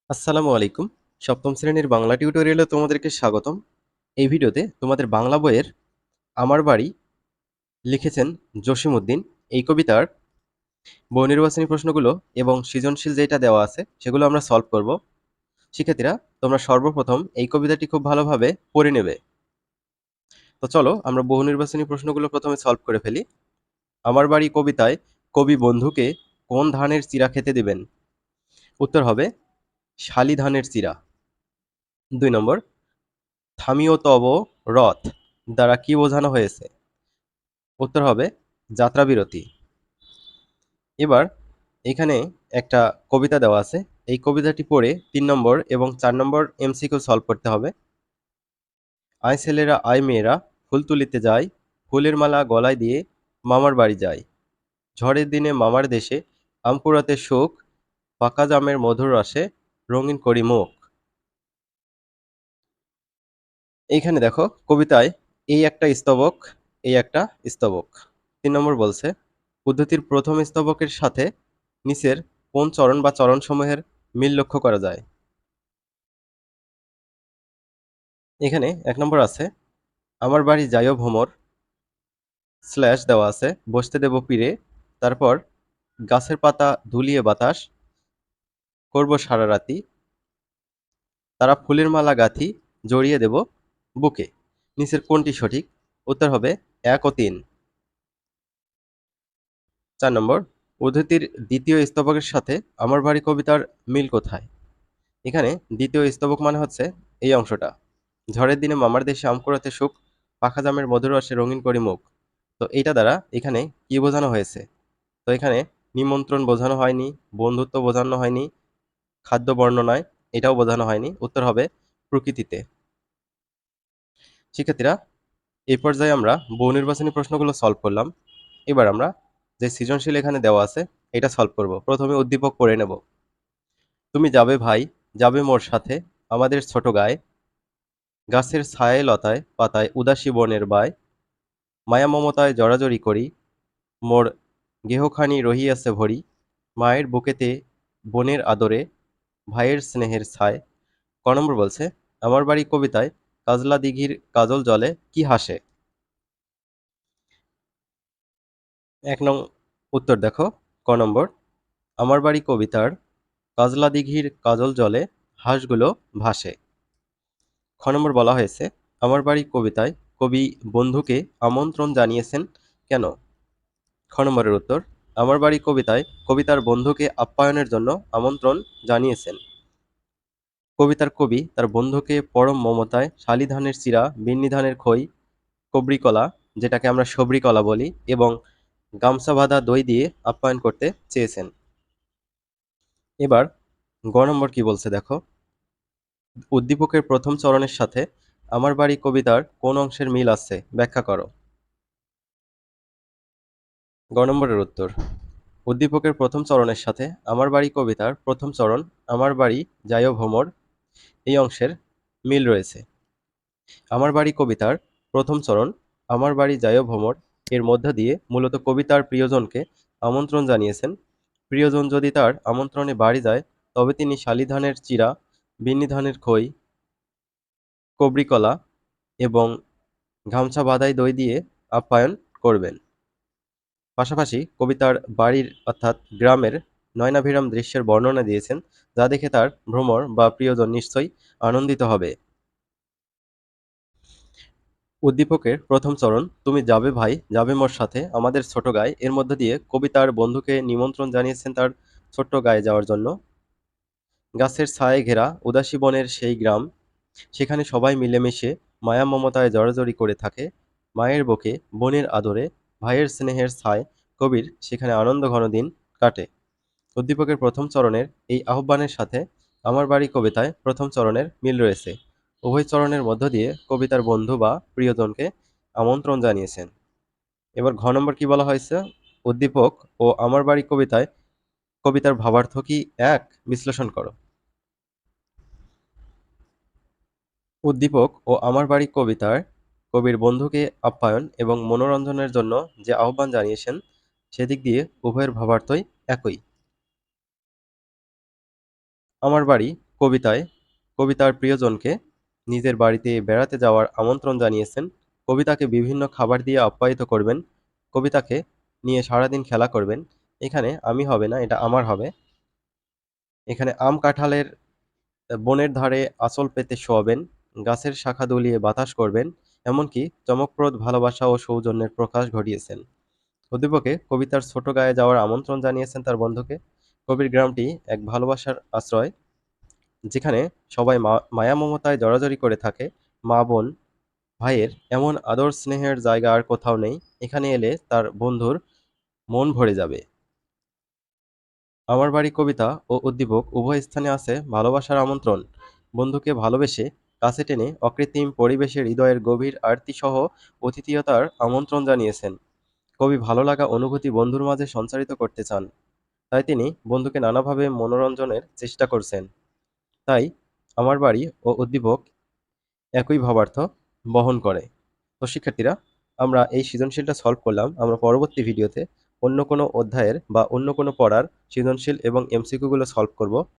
আসসালামু আলাইকুম। সপ্তম শ্রেণীর বাংলা টিউটোরিয়ালে তোমাদেরকে স্বাগতম। এই ভিডিওতে তোমাদের বাংলা বইয়ের আমার বাড়ি লিখেছেন জসিমউদ্দিন। এই কবিতার বহু নির্বাচনী প্রশ্নগুলো এবং সৃজনশীল যেটা দেওয়া আছে সেগুলো আমরা সলভ করব। শিক্ষার্থীরা, তোমরা সর্বপ্রথম এই কবিতাটি খুব ভালোভাবে পড়ে নেবে। তো চলো আমরা বহু নির্বাচনী প্রশ্নগুলো প্রথমে সলভ করে ফেলি। আমার বাড়ি কবিতায় কবি বন্ধুকে কোন ধানের চিরা খেতে দিবেন? উত্তর হবে শালি ধানের চিরা। 2 নম্বর, থামিও তব রথ দ্বারা কি বোঝানো হয়েছে? উত্তর হবে যাত্রাবিরতি। এবার এখানে একটা কবিতা দেওয়া আছে। এই কবিতাটি পড়ে 3 নম্বর এবং 4 নম্বর এমসিকিউ সলভ করতে হবে। আয় ছেলেরা আয় মেয়েরা ফুল তুলিতে যায়, ফুলের মালা গলায় দিয়ে মামার বাড়ি যায়। ঝড়ের দিনে মামার দেশে আম কুড়াতে সুখ, পাকা জামের মধুর রসে রঙিন করি মুখ। এইখানে দেখো কবিতায় এই একটা স্তবক, এই একটা স্তবক। 3 নম্বর বলছে উদ্ধৃতির প্রথম স্তবকের সাথে নিচের কোন চরণ বা চরণসমূহের মিল লক্ষ্য করা যায়? এখানে 1 নম্বর আছে আমার বাড়ি যাইও ভ্রমর স্ল্যাশ দেওয়া আছে বসতে দেব পীরে, তারপর গাছের পাতা ধুলিয়ে বাতাস করব সারা রাতি, তারা ফুলের মালা গাঁথি জড়িয়ে দেব বুকে। নিচের কোনটি সঠিক? উত্তর হবে 1 ও 3। 4 নম্বর, উদ্ধৃতির দ্বিতীয় স্তবকের সাথে আমার বাড়ি কবিতার মিল কোথায়? এখানে দ্বিতীয় স্তবক মানে হচ্ছে এই অংশটা, ঝড়ের দিনে মামার দেশে আম কুড়াতে সুখ, পাখা জামের মধুর রসে রঙিন করি মুখ। তো এইটা দ্বারা এখানে কি বোঝানো হয়েছে? তো এখানে নিমন্ত্রণ বোঝানো হয়নি, বন্ধুত্ব বোঝানো হয়নি, খাদ্য বর্ণনায় এটাও বোঝানো হয়নি। উত্তর হবে প্রকৃতিতে। শিক্ষার্থীরা, এই পর্যায়ে আমরা বহু নির্বাচনী প্রশ্নগুলো সলভ করলাম। এবার আমরা যে সৃজনশীল এখানে দেওয়া আছে এটা সলভ করব। প্রথমে উদ্দীপক পড়ে নেব। তুমি যাবে ভাই, যাবে মোর সাথে আমাদের ছোট গায়ে, গাছের ছায়ায় লতায় পাতায় উদাসী বনের বায়, মায়া মমতায় জড়াজড়ি করি, মোর গেহখানি রহিয়াছে ভরি, মায়ের বুকেতে বোনের আদরে ভাইয়ের স্নেহের ছায়। ক নম্বর বলছে আমার বাড়ি কবিতায় কাজলা দিঘির কাজল জলে কি হাসে? 1 নং উত্তর দেখো, ক নম্বর, আমার বাড়ি কবিতার কাজলা দিঘির কাজল জলে হাঁসগুলো ভাসে। খ নম্বর বলা হয়েছে আমার বাড়ি কবিতায় কবি বন্ধুকে আমন্ত্রণ জানিয়েছেন কেন? খ নম্বরের উত্তর, আমার বাড়ি কবিতায় কবিতার বন্ধুকে আপ্যায়নের জন্য আমন্ত্রণ জানিয়েছেন। কবিতার কবি তার বন্ধুকে পরম মমতায় শালি ধানের চিরা, বিন্নি ধানের খই, কবরি কলা যেটাকে আমরা সবরি কলা বলি এবং গামছা বাঁধা দই দিয়ে আপ্যায়ন করতে চেয়েছেন। এবার গ নম্বর কি বলছে দেখো, উদ্দীপকের প্রথম চরণের সাথে আমার বাড়ি কবিতার কোন অংশের মিল আছে ব্যাখ্যা করো। গ নম্বরের উত্তর, উদ্দীপকের প্রথম চরণের সাথে আমার বাড়ি কবিতার প্রথম চরণ আমার বাড়ি যাইও ভ্রমর এই অংশের মিল রয়েছে। আমার বাড়ি কবিতার প্রথম চরণ আমার বাড়ি যাইও ভ্রমর এর মধ্য দিয়ে মূলত কবিতার প্রিয়জনকে আমন্ত্রণ জানিয়েছেন। প্রিয়জন যদি তার আমন্ত্রণে বাড়ি যায় তবে তিনি শালি ধানের চিরা, বিন্নি ধানের খই, কবরি কলা এবং গামছা বাঁধাই দই দিয়ে আপ্যায়ন করবেন। পাশাপাশি কবিতার বাড়ির অর্থাৎ গ্রামের নয়নাভিরাম দৃশ্যের বর্ণনা দিয়েছেন, যা দেখে তার ভ্রমর বা প্রিয়জন নিশ্চয়ই আনন্দিত হবে। উদ্দীপকের প্রথম চরণ তুমি যাবে ভাই, যাবে মোর সাথে আমাদের ছোট গাঁয়ে এর মধ্য দিয়ে কবি তার বন্ধুকে নিমন্ত্রণ জানিয়েছেন তার ছোট্ট গাঁয়ে যাওয়ার জন্য। গাছের ছায়ায় ঘেরা উদাসী বনের সেই গ্রাম, সেখানে সবাই মিলেমিশে মায়া মমতায় জড়াজড়ি করে থাকে। মায়ের বুকে বোনের আদরে ভাইয়ের স্নেহের ছায় কবির সেখানে আনন্দঘন দিন কাটে। উদ্দীপকের প্রথম চরণের এই আহ্বানের সাথে আমার বাড়ি কবিতায় প্রথম চরণের মিল রয়েছে। উভয় চরণের মধ্য দিয়ে কবি তার বন্ধু বা প্রিয়জনকে আমন্ত্রণ জানিয়েছেন। এবার ঘ নম্বর কি বলা হয়েছে, উদ্দীপক ও আমার বাড়ি কবিতায় কবিতার ভাবার্থ কি এক বিশ্লেষণ করো। উদ্দীপক ও আমার বাড়ি কবিতার কবির বন্ধুকে আপ্যায়ন এবং মনোরঞ্জনের জন্য যে আহ্বান জানিয়েছেন সেদিক দিয়ে উভয়ের ভাবার্থই একই। আমার বাড়ি কবিতায় কবিতার প্রিয়জনকে নিজের বাড়িতে বেড়াতে যাওয়ার আমন্ত্রণ জানিয়েছেন। কবিতাকে বিভিন্ন খাবার দিয়ে আপ্যায়িত করবেন। কবিতাকে নিয়ে সারাদিন খেলা করবেন। এখানে আমি হবে না, এটা আমার হবে। এখানে আম কাঁঠালের বনের ধারে আঁচল পেতে শোয়াবেন, গাছের শাখা দুলিয়ে বাতাস করবেন, এমনকি চমকপ্রদ ভালোবাসা ও সৌজন্যের প্রকাশ ঘটিয়েছেন। উদ্দীপকে কবিতার ছোট গায়ে যাওয়ার আমন্ত্রণ জানিয়েছেন তার বন্ধুকে। কবির গ্রামটি এক ভালোবাসার আশ্রয়, যেখানে সবাই মায়া মমতায় জড়াজড়ি করে থাকে। মা বোন ভাইয়ের এমন আদর স্নেহের জায়গা আর কোথাও নেই। এখানে এলে তার বন্ধুর মন ভরে যাবে। আমার বাড়ি কবিতা ও উদ্দীপক উভয় স্থানে আছে ভালোবাসার আমন্ত্রণ। বন্ধুকে ভালোবেসে কাছে টেনে অকৃত্রিম পরিবেশে হৃদয়ের গভীর আরতিসহ অতিথিয়তার আমন্ত্রণ জানিয়েছেন। কবি ভালো লাগা অনুভূতি বন্ধুর মাঝে সঞ্চারিত করতে চান। তাই তিনি বন্ধুকে নানাভাবে মনোরঞ্জনের চেষ্টা করছেন। তাই আমার বাড়ি ও উদ্দীপক একই ভাবার্থ বহন করে। তো শিক্ষার্থীরা, আমরা এই সৃজনশীলটা সলভ করলাম। আমরা পরবর্তী ভিডিওতে অন্য কোনো অধ্যায়ের বা অন্য কোনো পড়ার সৃজনশীল এবং এমসিকিউ গুলো সলভ করব।